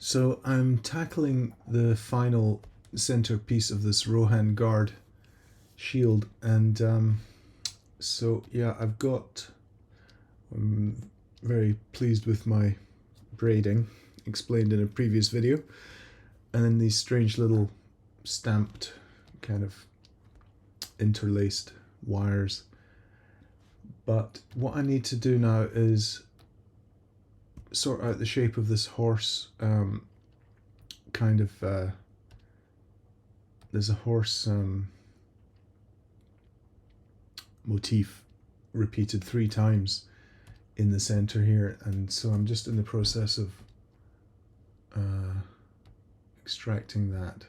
So I'm tackling the final centerpiece of this Rohan Guard Shield, and so yeah, I'm very pleased with my braiding, explained in a previous video, and then these strange little stamped kind of interlaced wires. But what I need to do now is sort out the shape of this horse. There's a horse motif repeated 3 times in the center here, and so I'm just in the process of extracting that.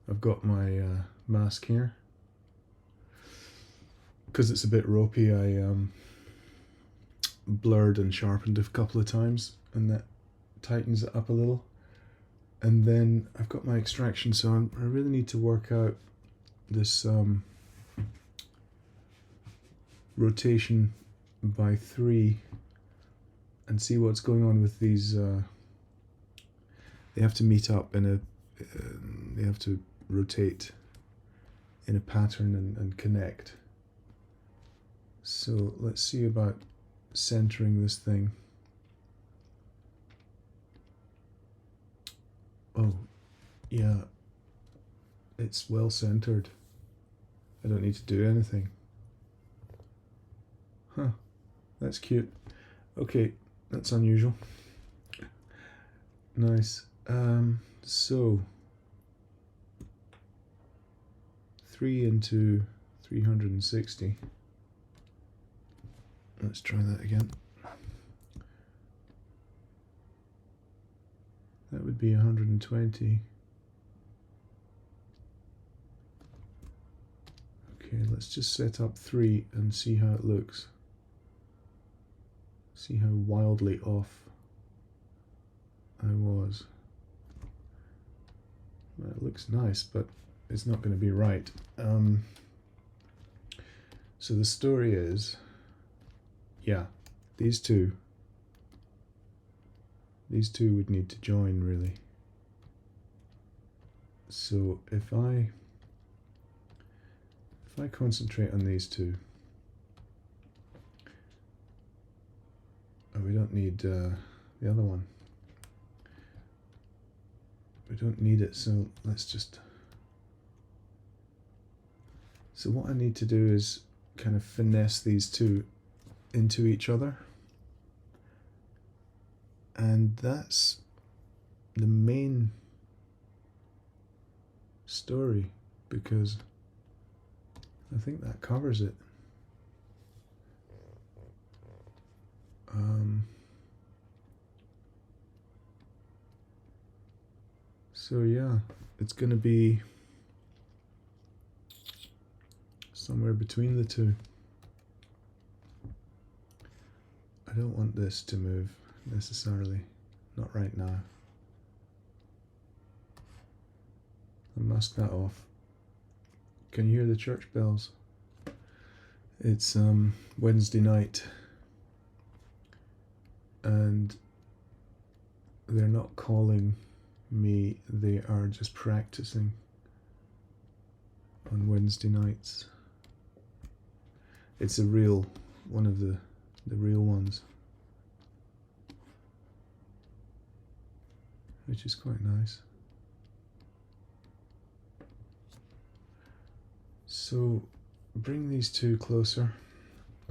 I've got my mask here. Because it's a bit ropey, I blurred and sharpened a couple of times, and that tightens it up a little. And then I've got my extraction, so I really need to work out this rotation by 3 and see what's going on with these. They have to meet up in a, they have to rotate in a pattern and connect. So let's see about centering this thing. Oh, yeah, it's well centered. I don't need to do anything. Huh, that's cute. Okay, that's unusual. Nice. So 3 into 360. Let's try that again. That would be 120. Okay, let's just set up 3 and see how it looks. See how wildly off I was. Well, it looks nice, but it's not going to be right. So the story is, yeah, these two would need to join, really. So if I concentrate on these two, oh, we don't need the other one. We don't need it, so let's just. So what I need to do is kind of finesse these two into each other, and that's the main story, because I think that covers it. So yeah, it's going to be somewhere between the two. I don't want this to move necessarily, not right now. I'll mask that off. Can you hear the church bells? It's Wednesday night, and they're not calling me, they are just practicing on Wednesday nights. It's a real, one of the real ones, which is quite nice. So bring these two closer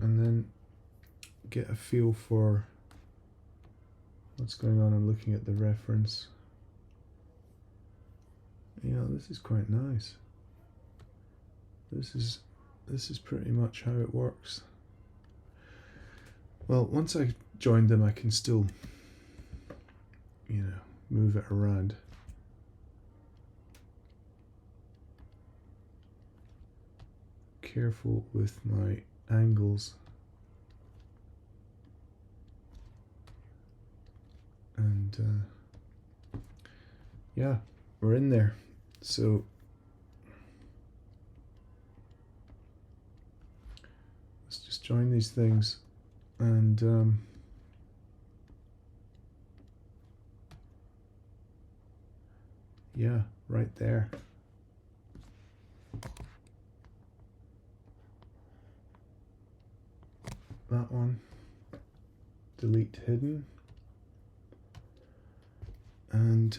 and then get a feel for what's going on. I'm looking at the reference. Yeah, this is quite nice. This is pretty much how it works. Well, once I join them, I can still, you know, move it around. Careful with my angles. And yeah, we're in there. So let's just join these things, and Yeah, right there. That one. Delete hidden. And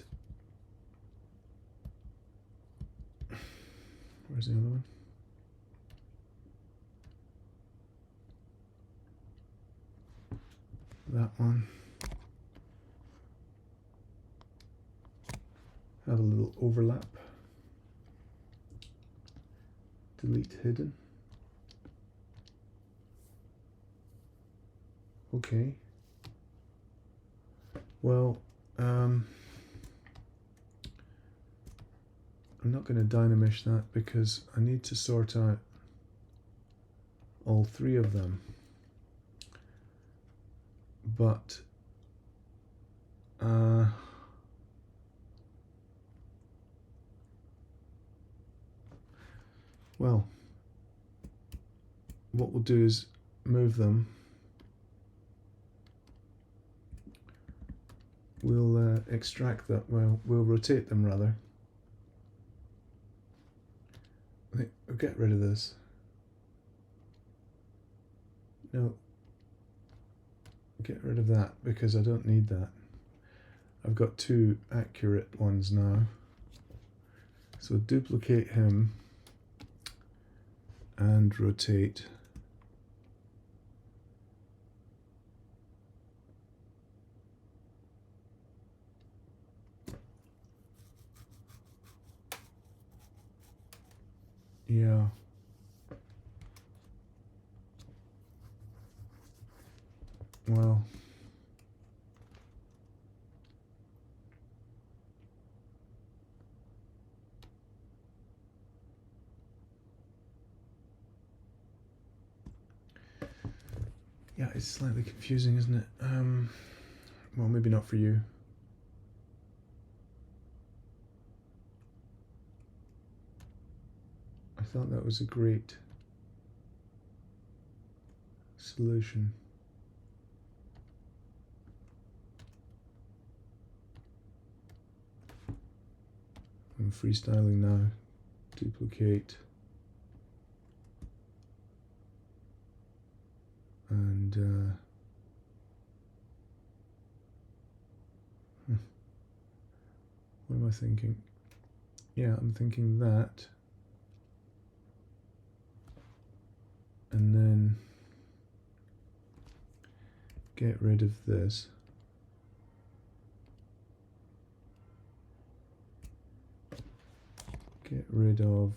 where's the other one? That one. Have a little overlap. Delete hidden. Okay. Well, I'm not going to dynamish that because I need to sort out all three of them. But well, what we'll do is move them. We'll extract that. Well, we'll rotate them rather. I'll get rid of this. No. Get rid of that because I don't need that. I've got two accurate ones now. So duplicate him and rotate. Yeah. Well. Yeah, it's slightly confusing, isn't it? Well, maybe not for you. I thought that was a great solution. I'm freestyling now. Duplicate. And what am I thinking? Yeah, I'm thinking that. And then get rid of this. Get rid of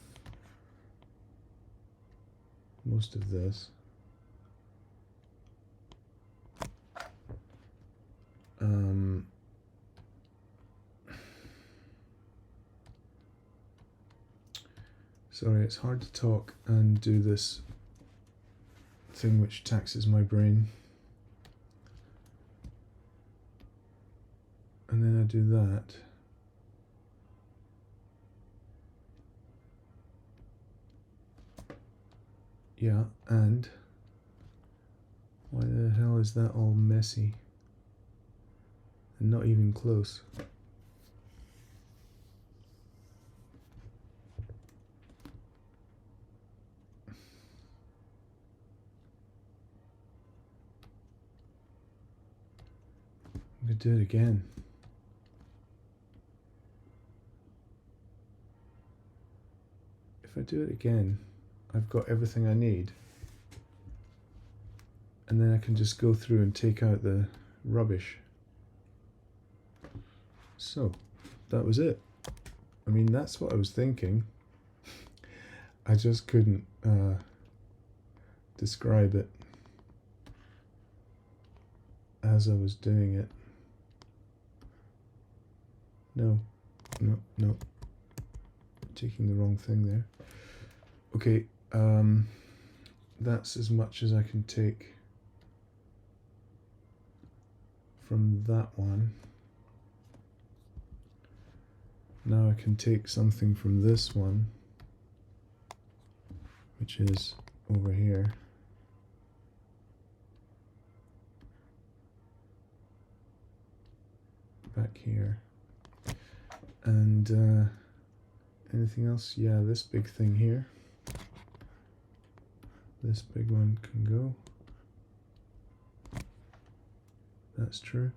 most of this. Sorry, it's hard to talk and do this thing which taxes my brain. And then I do that. Yeah, and why the hell is that all messy? And not even close. I'm going to do it again. If I do it again, I've got everything I need. And then I can just go through and take out the rubbish. So, that was it. I mean, that's what I was thinking. I just couldn't describe it as I was doing it. No, taking the wrong thing there. Okay, that's as much as I can take from that one. Now I can take something from this one, which is over here. Back here. And anything else? Yeah, this big thing here. This big one can go. That's true.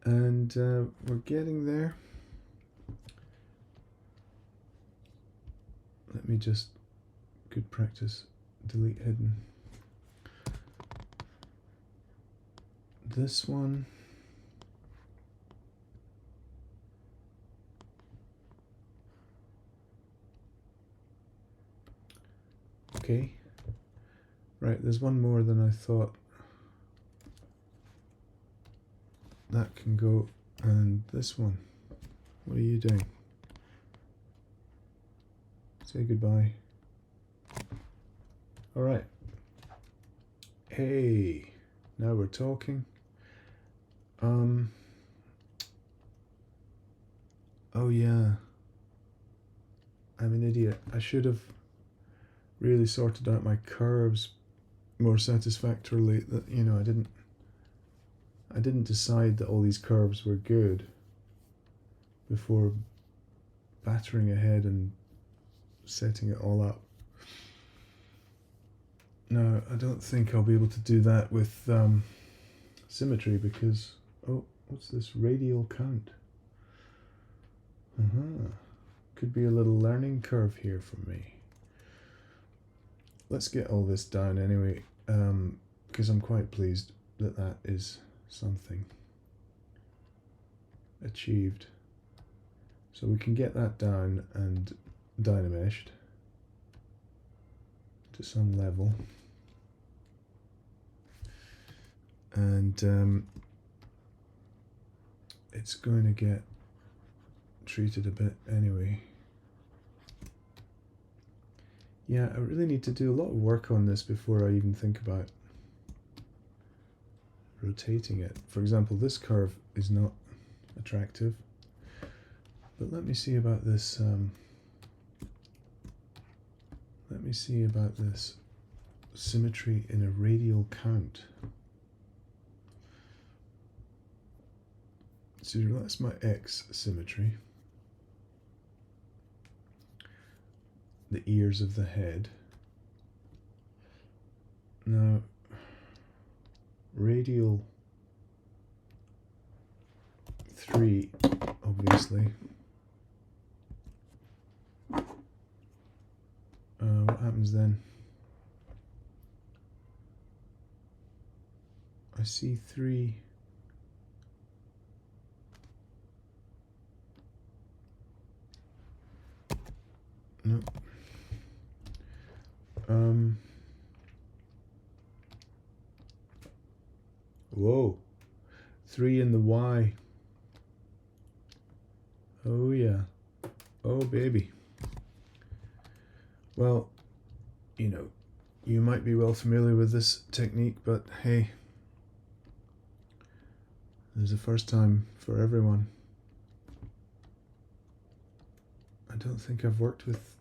And we're getting there. Let me just, good practice, delete hidden. This one. Okay. Right, there's one more than I thought. That can go, and this one. What are you doing? Say goodbye. All right. Hey, now we're talking. Oh yeah. I'm an idiot. I should have really sorted out my curves more satisfactorily. That, you know, I didn't decide that all these curves were good before battering ahead and setting it all up. No, I don't think I'll be able to do that with symmetry because, oh, what's this radial count? Could be a little learning curve here for me. Let's get all this down anyway, because I'm quite pleased that that is something achieved. So we can get that down and dynameshed to some level. And it's going to get treated a bit anyway. Yeah, I really need to do a lot of work on this before I even think about rotating it. For example, this curve is not attractive, but let me see about this. Let me see about this symmetry in a radial count. So that's my X symmetry. The ears of the head. Now, radial 3, obviously. What happens then? I see 3. Nope. Whoa. 3 in the Y. Oh yeah. Oh baby. Well, you know, you might be well familiar with this technique, but hey, there's a first time for everyone. I don't think I've worked with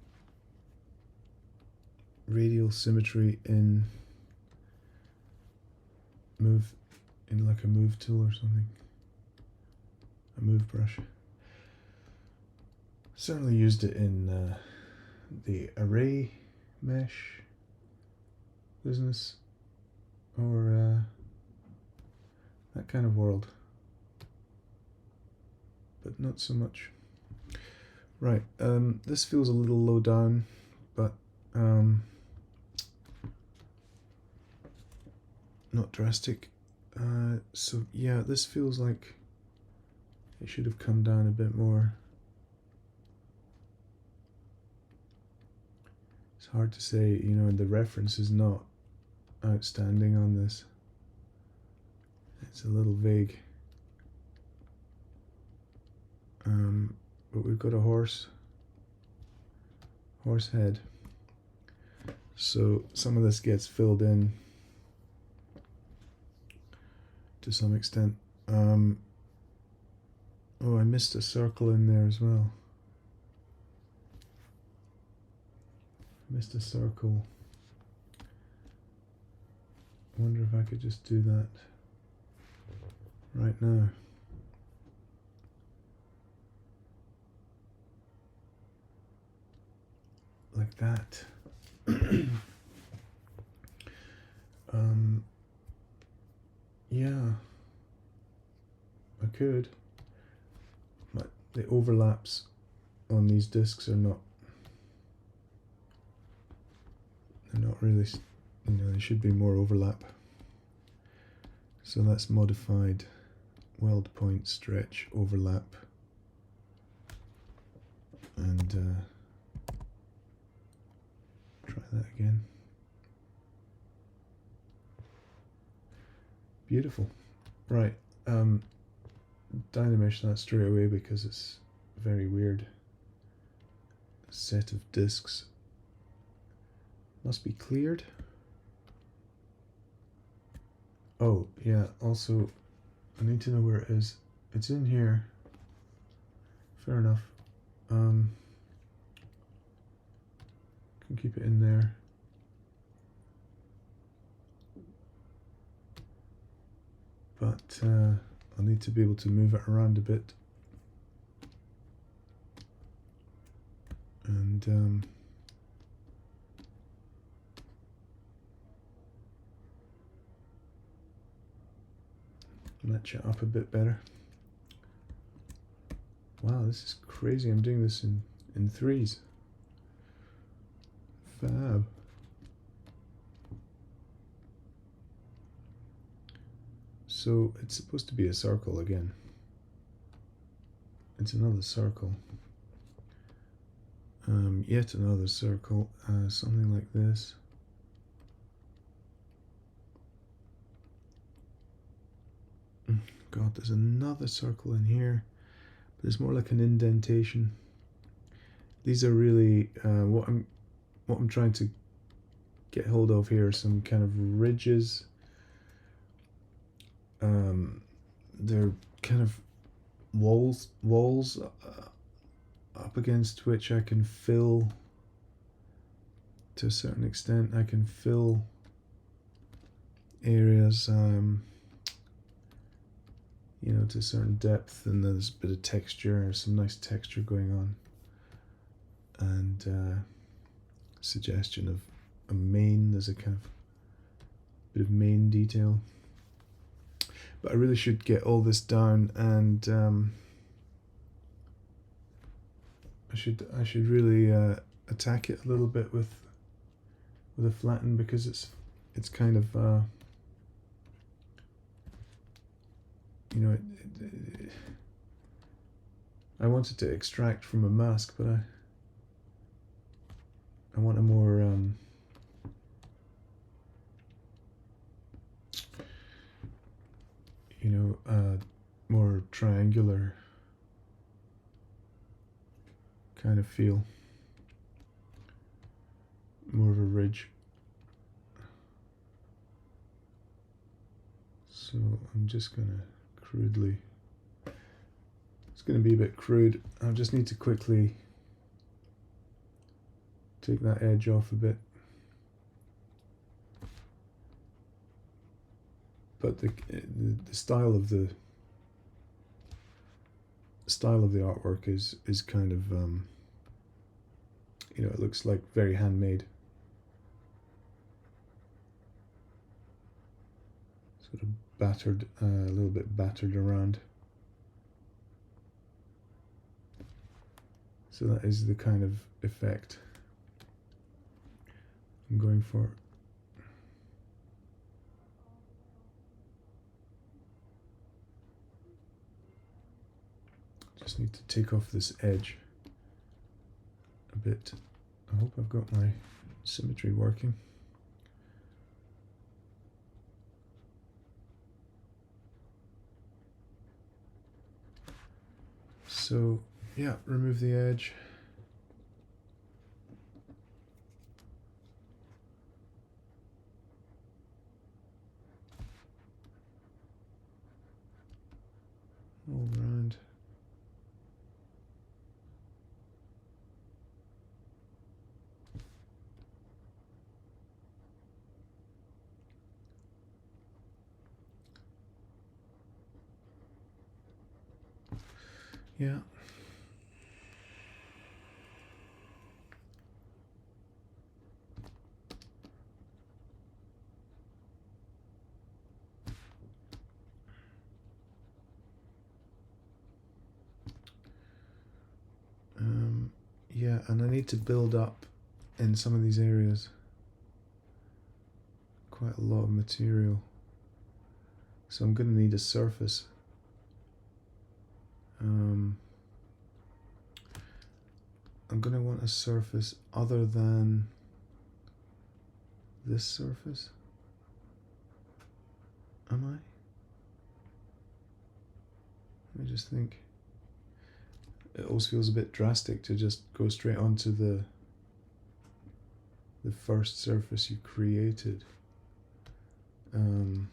radial symmetry in like a move tool or something. A move brush. Certainly used it in the array mesh business or that kind of world, but not so much. Right, this feels a little low down, but not drastic. So yeah, this feels like it should have come down a bit more. It's hard to say, you know, the reference is not outstanding on this. It's a little vague. But we've got a horse head. So some of this gets filled in to some extent. Oh, I missed a circle in there as well. Missed a circle. I wonder if I could just do that right now. like that. Yeah, I could, but the overlaps on these discs are not, they're not really, you know, there should be more overlap. So that's modified weld point, stretch, overlap, and try that again. Beautiful. Right, Dynamesh that straight away because it's a very weird set of discs. Must be cleared. Oh yeah, also I need to know where it is. It's in here. Fair enough. Can keep it in there. But I'll need to be able to move it around a bit. And match it up a bit better. Wow, this is crazy. I'm doing this in threes. Fab. So it's supposed to be a circle again. It's another circle. Yet another circle, something like this. God, there's another circle in here, but it's more like an indentation. These are really what I'm trying to get hold of here are some kind of ridges. They're kind of walls up against which I can fill, to a certain extent. I can fill areas, you know, to a certain depth, and there's a bit of texture, some nice texture going on, and suggestion of a mane. There's a kind of bit of mane detail. But I really should get all this down, and I should really attack it a little bit with a flatten, because it's kind of you know, I wanted to extract from a mask, but I want a more you know, more triangular kind of feel, more of a ridge. So I'm just gonna crudely, it's gonna be a bit crude. I just need to quickly take that edge off a bit. But the style of the artwork is kind of you know, it looks like very handmade, sort of battered, a little bit battered around. So that is the kind of effect I'm going for. Just need to take off this edge a bit. I hope I've got my symmetry working. So yeah, remove the edge. All around. Yeah. Yeah, and I need to build up in some of these areas quite a lot of material. So I'm going to need a surface. I'm going to want a surface other than this surface. Am I? Let me just think. It always feels a bit drastic to just go straight onto the first surface you created. You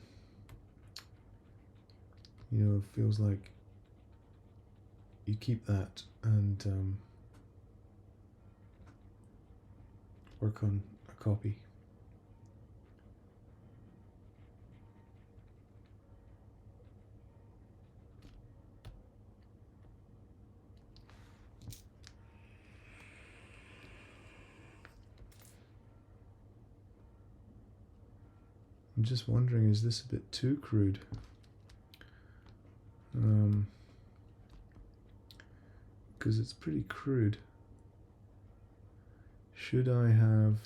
know, it feels like you keep that and work on a copy. I'm just wondering, is this a bit too crude? Because it's pretty crude. Should I have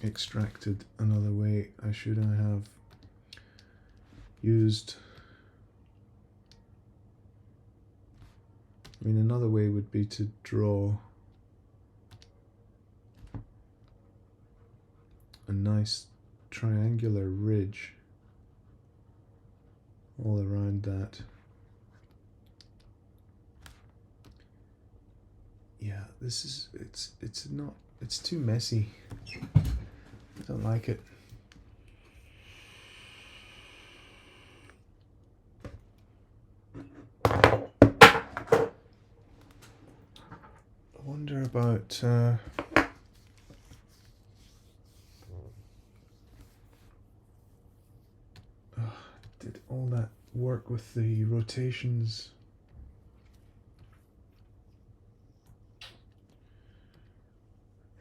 extracted another way? Should I have used, I mean, another way would be to draw a nice triangular ridge all around that. Yeah, this is, it's too messy. I don't like it. I wonder about did all that work with the rotations?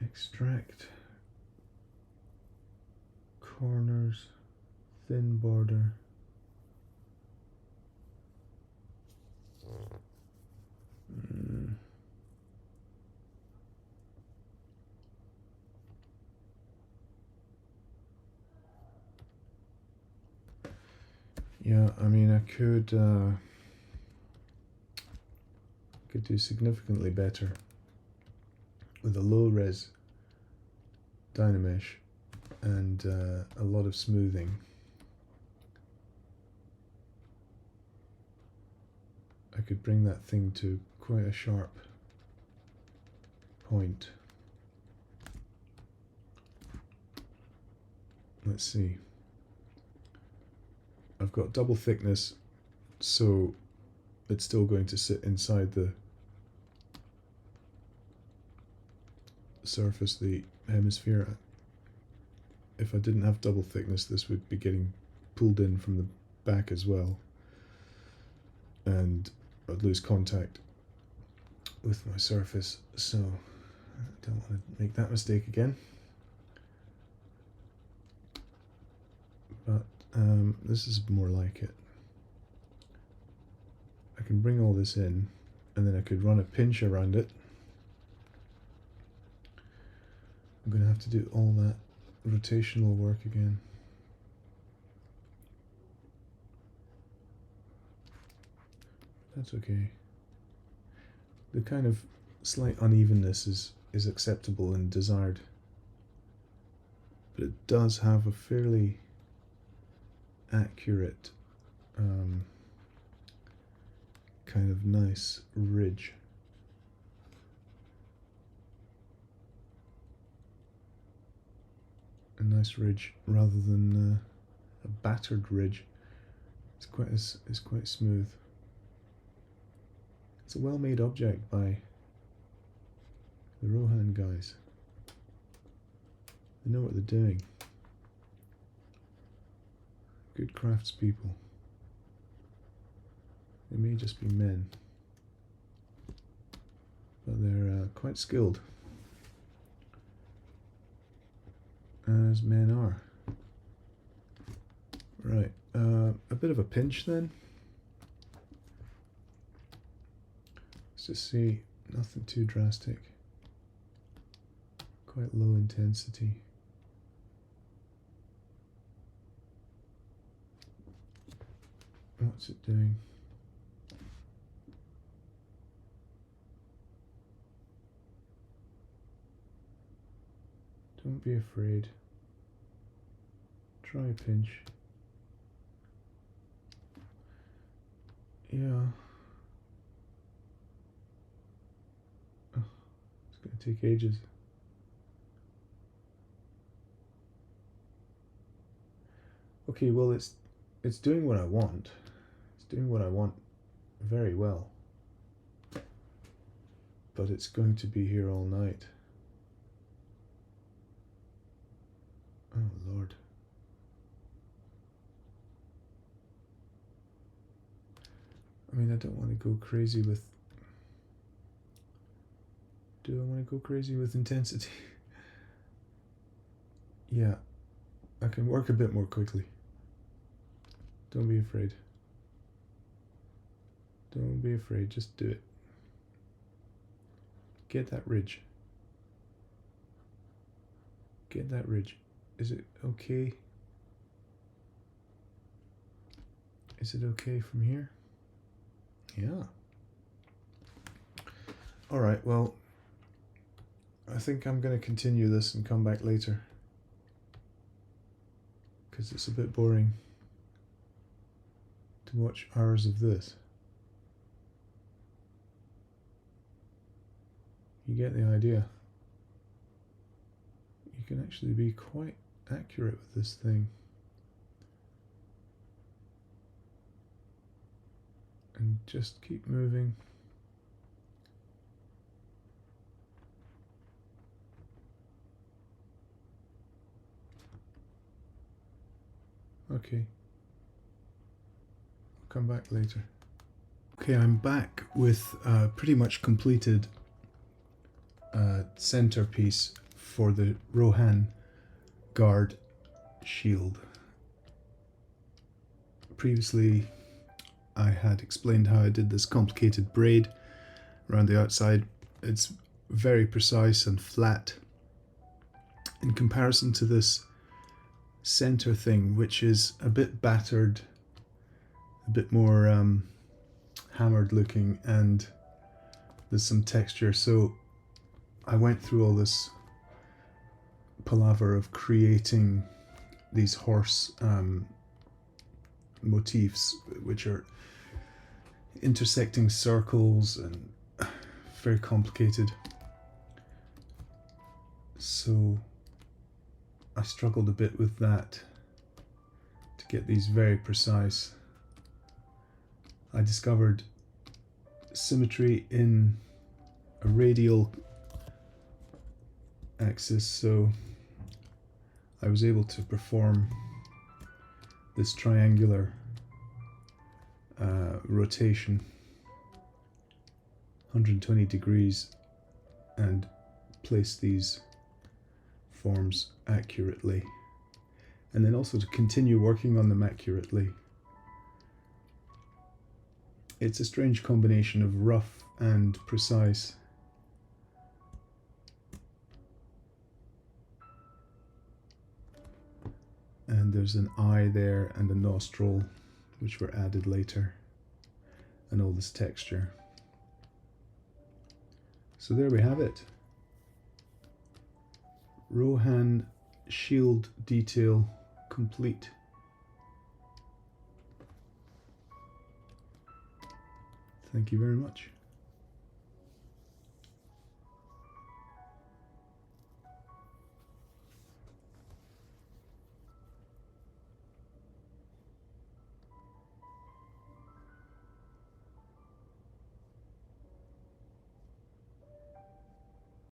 Extract corners, thin border. Yeah, I mean, I could do significantly better with a low res Dynamesh and a lot of smoothing. I could bring that thing to quite a sharp point. Let's see. I've got double thickness, so it's still going to sit inside the surface, the hemisphere. If I didn't have double thickness, this would be getting pulled in from the back as well, and I'd lose contact with my surface, so I don't want to make that mistake again. But this is more like it. I can bring all this in, and then I could run a pinch around it. I'm going to have to do all that rotational work again. That's okay. The kind of slight unevenness is acceptable and desired, but it does have a fairly accurate kind of nice ridge. A nice ridge rather than a battered ridge. It's quite smooth. It's a well-made object by the Rohan guys. They know what they're doing. Good craftspeople. They may just be men, but they're quite skilled. as men are. Right, a bit of a pinch then. Let's just see, nothing too drastic. Quite low intensity. What's it doing? Don't be afraid. Try a pinch. Yeah. Oh, it's going to take ages. Okay, well it's doing what I want. It's doing what I want very well. But it's going to be here all night. Oh Lord. I mean, I don't want to go crazy with... Do I want to go crazy with intensity? Yeah, I can work a bit more quickly. Don't be afraid. Don't be afraid, just do it. Get that ridge. Get that ridge. Is it okay? Is it okay from here? Yeah. Alright, well, I think I'm going to continue this and come back later. Because it's a bit boring to watch hours of this. You get the idea. You can actually be quite accurate with this thing. And just keep moving. Okay. I'll come back later. Okay, I'm back with pretty much completed centerpiece for the Rohan Guard Shield. Previously I had explained how I did this complicated braid around the outside. It's very precise and flat in comparison to this center thing, which is a bit battered, a bit more hammered looking, and there's some texture. So I went through all this palaver of creating these horse motifs, which are intersecting circles and very complicated. So I struggled a bit with that to get these very precise. I discovered symmetry in a radial axis, so I was able to perform this triangular rotation 120 degrees and place these forms accurately, and then also to continue working on them accurately. It's a strange combination of rough and precise. And there's an eye there and a nostril, which were added later, and all this texture. So there we have it. Rohan Shield detail complete. Thank you very much.